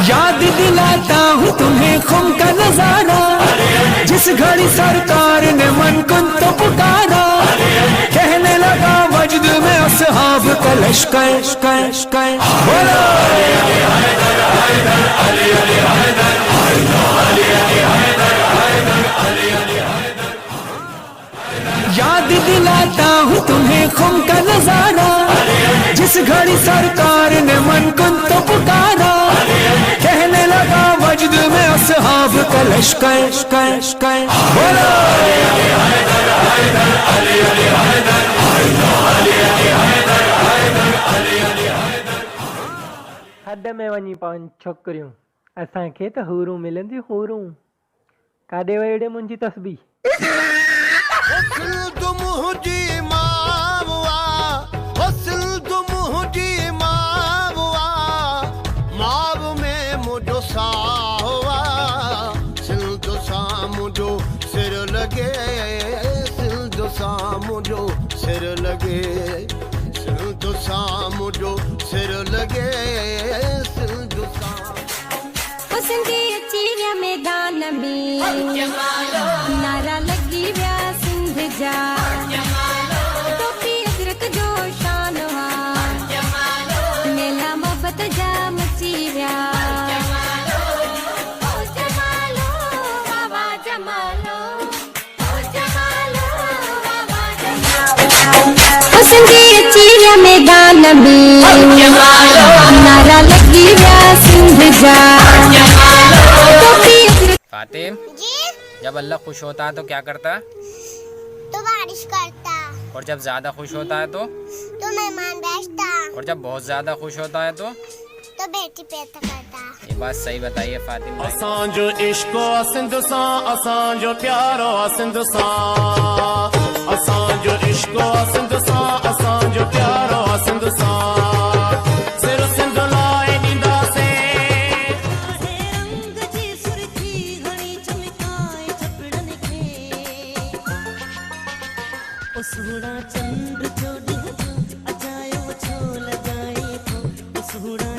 याद दिलाता हूँ तुम्हें खुम का नजारा, जिस घड़ी सरकार ने मन कुन तो पुकारा, कहने लगा वजद में असहाब का लश्कर बोलो याद दिलाता हूँ तुम्हें खुम का नजारा, जिस घड़ी सरकार ने मन कुन तो पुकारा, कहने लगा वजद में असहाब का लश्कर बोलो हद में वञी पवनि छोकिरियूं, असांखे त हूरूं मिलंदी हूरूं, काॾे वई ॾे मुंहिंजी तस्बी। मुझो सिर लगे सिंधु सा मुझो सिर लगे सिंधु सा हुस्न अची विया मैदान में नारा लगी विया सिंध जा, टोपी अजरक जो शान हा, मेला मोहब्बत जा मची विया। हुस्न अची विया मैदान में नारा लगी विया सिंध जा। फातिम जी? जब अल्लाह खुश होता है तो क्या करता है? तो बारिश करता। और जब ज्यादा खुश होता है तो मेहमान भेजता। और जब बहुत ज्यादा खुश होता है तो बेटी पैदा करता। ये बात सही बताइए फातिम भाई। असांजो इश्को सिंध सा, असांजो प्यारो सिंध सा, असांजो इश्को सिंध सा, असांजो प्यारो सिंध सा, सिर सिंध लाए नींदा से रंग जी सुरखी घणी चमकाए चपड़न के, ओ सोहणा चंद्र जो ॾींहं जो अजायो छो लॻाए थो, ओ सोहणा